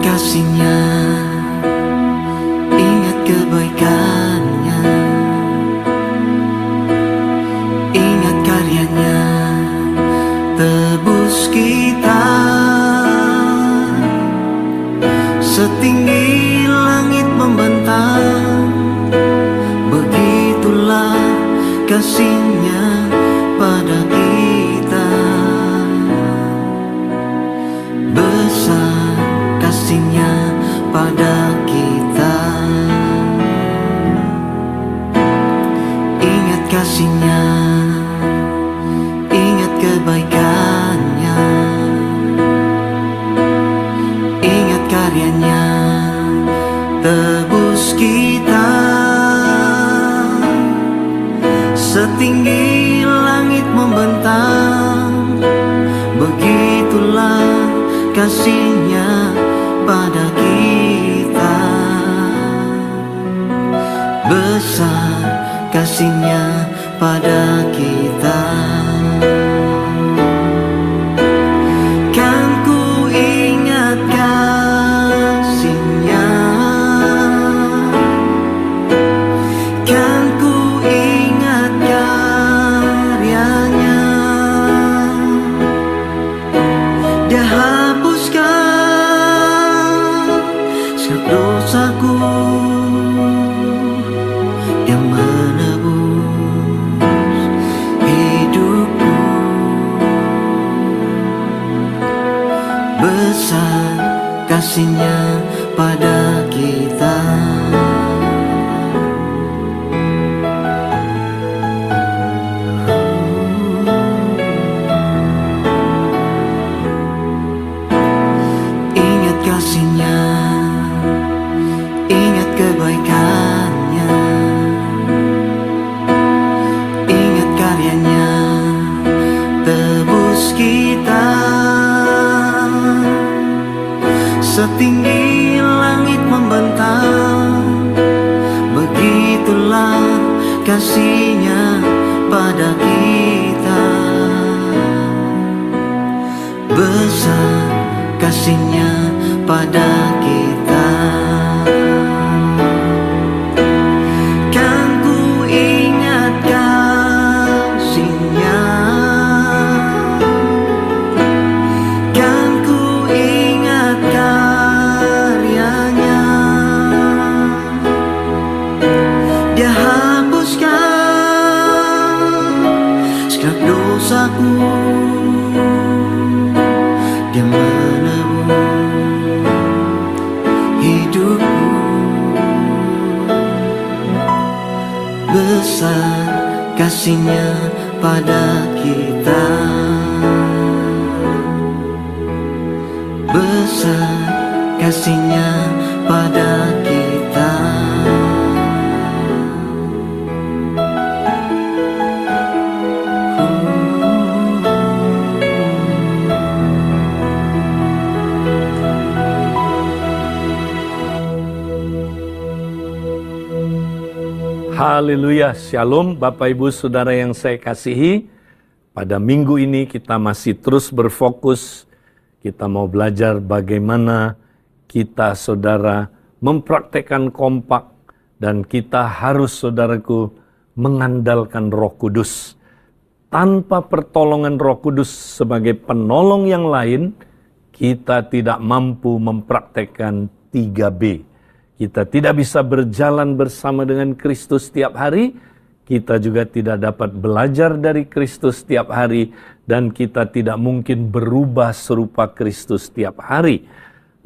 kasih-Nya, ingat kebaikan-Nya, ingat karya-Nya, tebus kita. Setinggi langit membentang, begitulah kasih-Nya pada kita. Besar kasih-Nya pada kita. Ingat kasih-Nya, ingat kebaikan-Nya, ingat karya-Nya, tebus kita. Setinggi langit membentang, begitulah kasih-Nya pada kita. Besar kasih-Nya pada kita. Kan ku ingat kasih-Nya, kan ku ingat karya-Nya. Dia hapuskan segala dosaku, Dia menebus hidupku. Besar kasih-Nya pada kita. Ingat kasih-Nya, ingat kebaikan-Nya, ingat karya-Nya, tebus kita. Setinggi langit membentang, begitulah kasih-Nya pada kita. Besar kasih-Nya pada kita. Kan ku ingat kasih-Nya, kan ku ingat karya-Nya. Dia hapuskan segala dosaku, Dia menebus hidupku. Besar kasih-Nya pada kita. Besar kasih-Nya pada kita. Haleluya, Shalom Bapak Ibu Saudara yang saya kasihi. Pada minggu ini kita masih terus berfokus. Kita mau belajar bagaimana kita saudara mempraktekkan kompak. Dan kita harus saudaraku mengandalkan Roh Kudus. Tanpa pertolongan Roh Kudus sebagai penolong yang lain, kita tidak mampu mempraktekkan 3B. Kita tidak bisa berjalan bersama dengan Kristus setiap hari, kita juga tidak dapat belajar dari Kristus setiap hari, dan kita tidak mungkin berubah serupa Kristus setiap hari.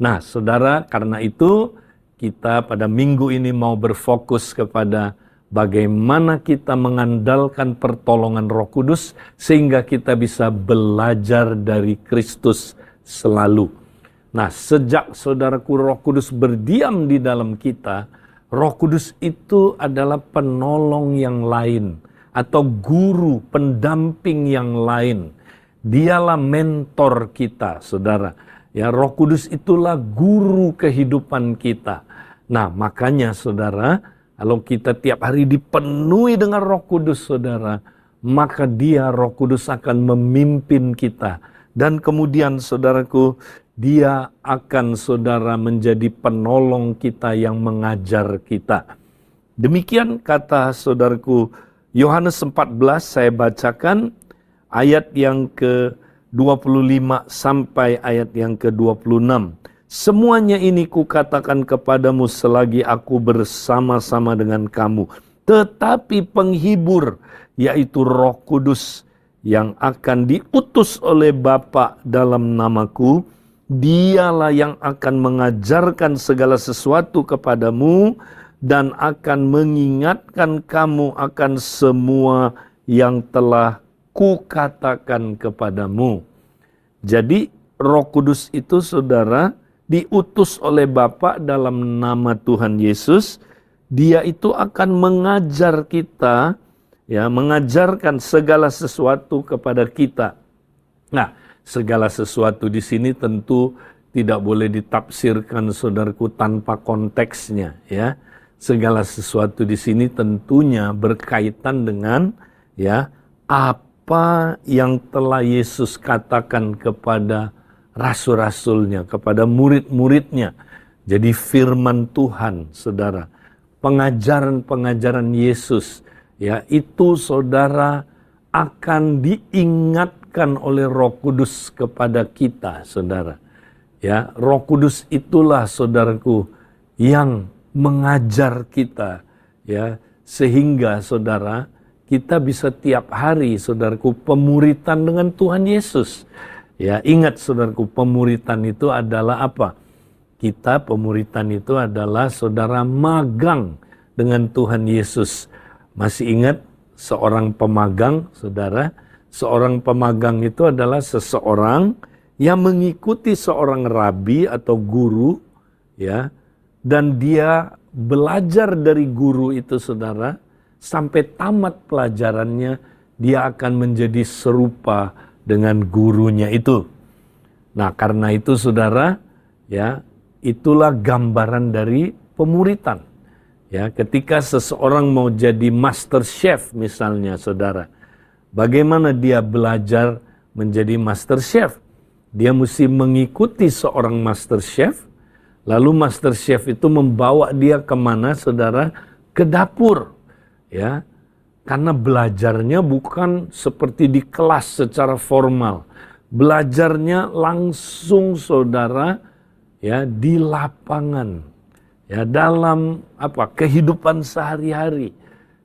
Nah, saudara, karena itu kita pada minggu ini mau berfokus kepada bagaimana kita mengandalkan pertolongan Roh Kudus, sehingga kita bisa belajar dari Kristus selalu. Nah, sejak saudaraku Roh Kudus berdiam di dalam kita, Roh Kudus itu adalah penolong yang lain atau guru, pendamping yang lain. Dialah mentor kita, saudara. Ya, Roh Kudus itulah guru kehidupan kita. Nah, makanya saudara, kalau kita tiap hari dipenuhi dengan Roh Kudus, saudara, maka Dia, Roh Kudus, akan memimpin kita. Dan kemudian saudaraku, Dia akan saudara menjadi penolong kita yang mengajar kita. Demikian kata saudaraku Yohanes 14, saya bacakan ayat yang ke-25 sampai ayat yang ke-26. Semuanya ini kukatakan kepadamu selagi aku bersama-sama dengan kamu. Tetapi penghibur, yaitu Roh Kudus, yang akan diutus oleh Bapa dalam namaku, dialah yang akan mengajarkan segala sesuatu kepadamu dan akan mengingatkan kamu akan semua yang telah kukatakan kepadamu. Jadi Roh Kudus itu saudara diutus oleh Bapa dalam nama Tuhan Yesus. Dia itu akan mengajar kita, ya, mengajarkan segala sesuatu kepada kita. Nah, segala sesuatu di sini tentu tidak boleh ditafsirkan saudaraku tanpa konteksnya, ya. Segala sesuatu di sini tentunya berkaitan dengan, ya, apa yang telah Yesus katakan kepada rasul-rasulnya, kepada murid-muridnya. Jadi firman Tuhan, saudara, pengajaran-pengajaran Yesus, ya, itu saudara akan diingatkan oleh Roh Kudus kepada kita, saudara. Ya, Roh Kudus itulah saudaraku yang mengajar kita, ya, sehingga saudara kita bisa tiap hari saudaraku pemuritan dengan Tuhan Yesus. Ya, ingat saudaraku, pemuritan itu adalah apa? Kita pemuritan itu adalah saudara magang dengan Tuhan Yesus. Masih ingat seorang pemagang, saudara? Seorang pemagang itu adalah seseorang yang mengikuti seorang rabi atau guru, ya, dan dia belajar dari guru itu, saudara, sampai tamat pelajarannya, dia akan menjadi serupa dengan gurunya itu. Nah, karena itu, saudara, ya, itulah gambaran dari pemuritan. Ya, ketika seseorang mau jadi master chef misalnya, saudara, bagaimana dia belajar menjadi master chef? Dia mesti mengikuti seorang master chef. Lalu master chef itu membawa dia kemana, saudara? Ke dapur, ya. Karena belajarnya bukan seperti di kelas secara formal. Belajarnya langsung, saudara, ya, di lapangan, ya, dalam kehidupan sehari-hari.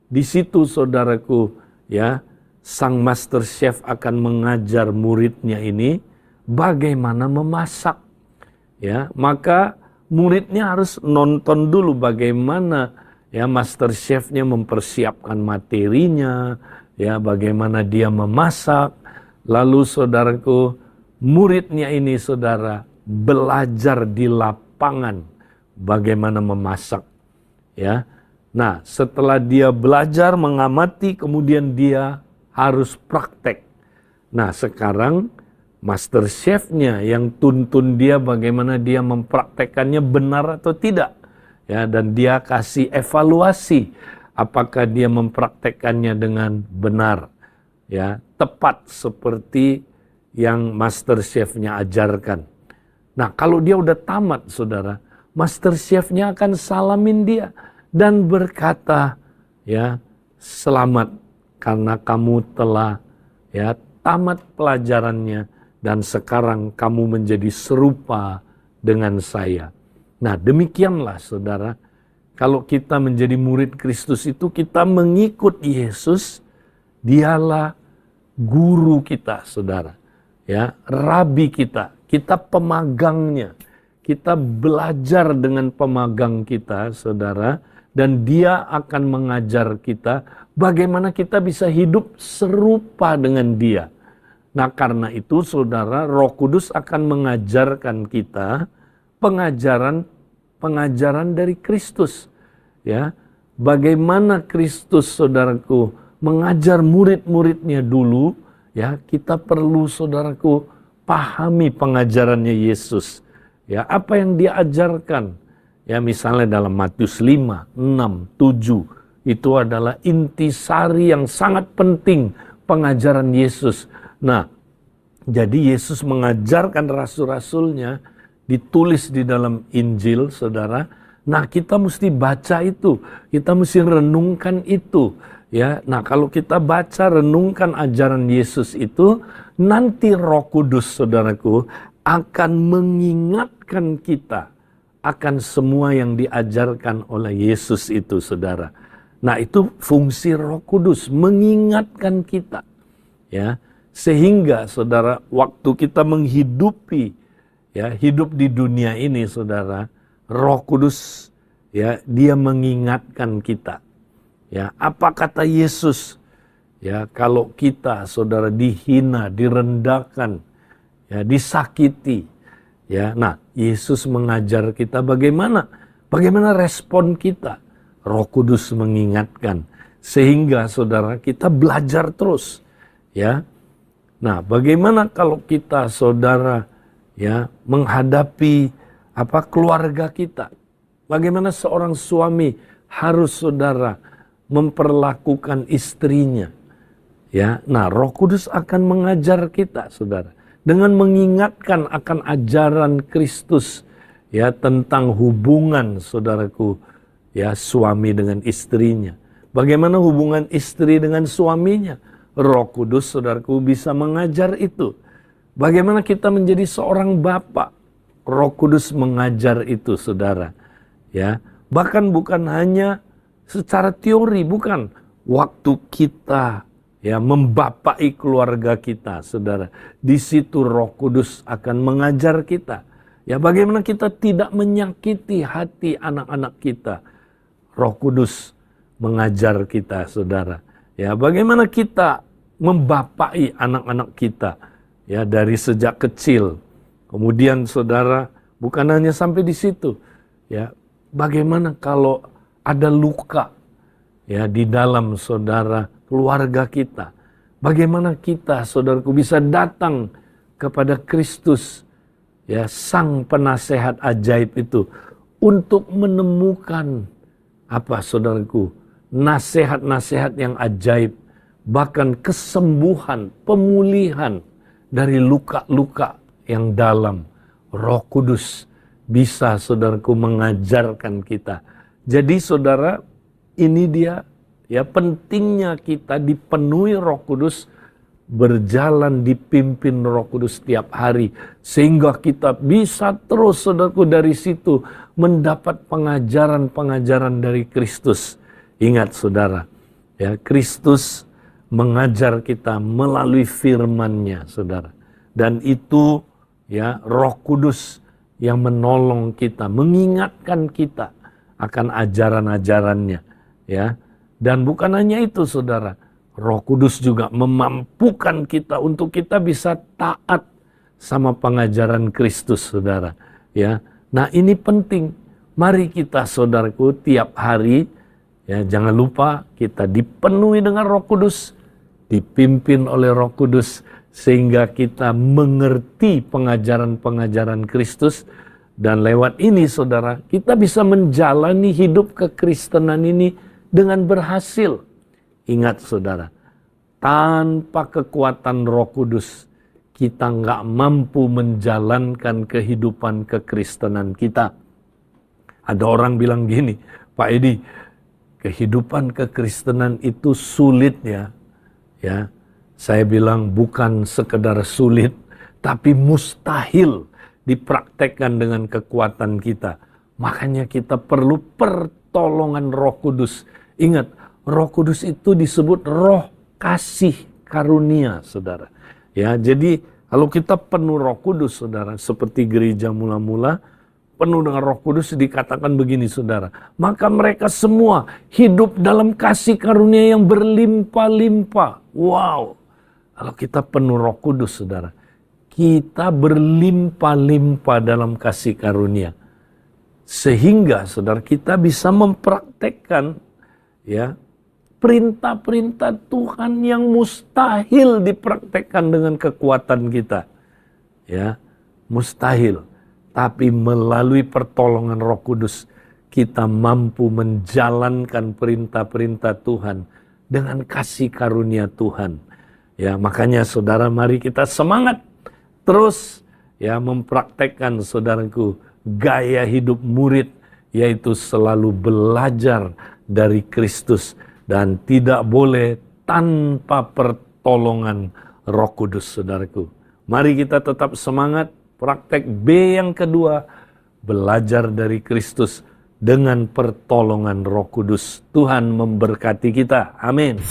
Di situ, saudaraku, ya, sang master chef akan mengajar muridnya ini bagaimana memasak. Ya, maka muridnya harus nonton dulu bagaimana, ya, master chefnya mempersiapkan materinya, ya, bagaimana dia memasak. Lalu saudaraku, muridnya ini, saudara, belajar di lapangan bagaimana memasak, ya. Nah, setelah dia belajar mengamati, kemudian dia harus praktek. Nah, sekarang master chefnya yang tuntun dia bagaimana dia mempraktekannya benar atau tidak, ya, dan dia kasih evaluasi apakah dia mempraktekannya dengan benar, ya, tepat seperti yang master chefnya ajarkan. Nah, kalau dia udah tamat, saudara, master chefnya akan salamin dia dan berkata, ya, selamat karena kamu telah, ya, tamat pelajarannya dan sekarang kamu menjadi serupa dengan saya. Nah, demikianlah, saudara, kalau kita menjadi murid Kristus itu kita mengikut Yesus, dialah guru kita, saudara, ya, rabi kita. Kita pemagangnya, kita belajar dengan pemagang kita, saudara, dan dia akan mengajar kita bagaimana kita bisa hidup serupa dengan dia. Nah, karena itu, saudara, Roh Kudus akan mengajarkan kita pengajaran dari Kristus, ya. Bagaimana Kristus, saudaraku, mengajar murid-muridnya dulu, ya, kita perlu, saudaraku, pahami pengajarannya Yesus. Ya, apa yang dia ajarkan? Ya, misalnya dalam Matius 5, 6, 7, itu adalah intisari yang sangat penting pengajaran Yesus. Nah, Jadi Yesus mengajarkan rasul-rasulnya, ditulis di dalam Injil, saudara. Nah, kita mesti baca itu, kita mesti renungkan itu. Ya, nah kalau kita baca, renungkan ajaran Yesus itu, nanti Roh Kudus, saudaraku, akan mengingatkan kita akan semua yang diajarkan oleh Yesus itu, saudara. Nah, itu fungsi Roh Kudus, mengingatkan kita. Ya, sehingga saudara, waktu kita menghidupi, ya, hidup di dunia ini, saudara, Roh Kudus, ya, dia mengingatkan kita. Ya, apa kata Yesus? Ya, kalau kita, saudara, dihina, direndahkan, ya, disakiti, ya, nah, Yesus mengajar kita bagaimana respon kita. Roh Kudus mengingatkan, sehingga saudara kita belajar terus, ya. Nah, bagaimana kalau kita, saudara, ya, menghadapi keluarga kita? Bagaimana seorang suami harus, saudara, memperlakukan istrinya? Ya, nah, Roh Kudus akan mengajar kita, saudara, dengan mengingatkan akan ajaran Kristus, ya, tentang hubungan, saudaraku, ya, suami dengan istrinya. Bagaimana hubungan istri dengan suaminya? Roh Kudus, saudaraku, bisa mengajar itu. Bagaimana kita menjadi seorang bapak? Roh Kudus mengajar itu, saudara. Ya, bahkan bukan hanya secara teori, bukan. Waktu kita, ya, membapai keluarga kita, saudara. Di situ Roh Kudus akan mengajar kita. Ya, bagaimana kita tidak menyakiti hati anak-anak kita. Roh Kudus mengajar kita, saudara. Ya, bagaimana kita membapai anak-anak kita, ya, dari sejak kecil. Kemudian, saudara, bukan hanya sampai di situ, ya. Bagaimana kalau ada luka, ya, di dalam, saudara, keluarga kita? Bagaimana kita, saudaraku, bisa datang kepada Kristus, ya, Sang Penasehat ajaib itu, untuk menemukan saudaraku, nasihat-nasihat yang ajaib, bahkan kesembuhan, pemulihan dari luka-luka yang dalam. Roh Kudus bisa, saudaraku, mengajarkan kita. Jadi, saudara, ini dia, ya, pentingnya kita dipenuhi Roh Kudus, berjalan dipimpin Roh Kudus setiap hari, sehingga kita bisa terus, saudaraku, dari situ mendapat pengajaran-pengajaran dari Kristus. Ingat, saudara, ya, Kristus mengajar kita melalui firman-Nya, saudara. Dan itu, ya, Roh Kudus yang menolong kita, mengingatkan kita akan ajaran-ajarannya, ya. Dan bukan hanya itu, saudara, Roh Kudus juga memampukan kita untuk kita bisa taat sama pengajaran Kristus, saudara. Ya, nah, ini penting. Mari kita, saudaraku, tiap hari, ya, jangan lupa kita dipenuhi dengan Roh Kudus, dipimpin oleh Roh Kudus, sehingga kita mengerti pengajaran-pengajaran Kristus. Dan lewat ini, saudara, kita bisa menjalani hidup kekristenan ini dengan berhasil. Ingat, saudara, tanpa kekuatan Roh Kudus, kita nggak mampu menjalankan kehidupan kekristenan kita. Ada orang bilang gini, Pak Edi, kehidupan kekristenan itu sulit, ya. Ya, saya bilang bukan sekedar sulit, tapi mustahil dipraktekkan dengan kekuatan kita. Makanya kita perlu pertolongan Roh Kudus. Ingat, Roh Kudus itu disebut roh kasih karunia, saudara. Ya, jadi kalau kita penuh Roh Kudus, saudara, seperti gereja mula-mula, penuh dengan Roh Kudus, dikatakan begini, saudara. Maka mereka semua hidup dalam kasih karunia yang berlimpah-limpah. Wow. Kalau kita penuh Roh Kudus, saudara, kita berlimpah-limpah dalam kasih karunia. Sehingga, saudara, kita bisa mempraktekkan, ya, perintah-perintah Tuhan yang mustahil dipraktekkan dengan kekuatan kita. Ya, mustahil. Tapi melalui pertolongan Roh Kudus, kita mampu menjalankan perintah-perintah Tuhan dengan kasih karunia Tuhan. Ya, makanya, saudara, mari kita semangat terus ya mempraktekkan saudaraku gaya hidup murid, yaitu selalu belajar dari Kristus dan tidak boleh tanpa pertolongan Roh Kudus, saudaraku. Mari kita tetap semangat. Praktek B yang kedua, belajar dari Kristus dengan pertolongan Roh Kudus. Tuhan memberkati kita. Amin.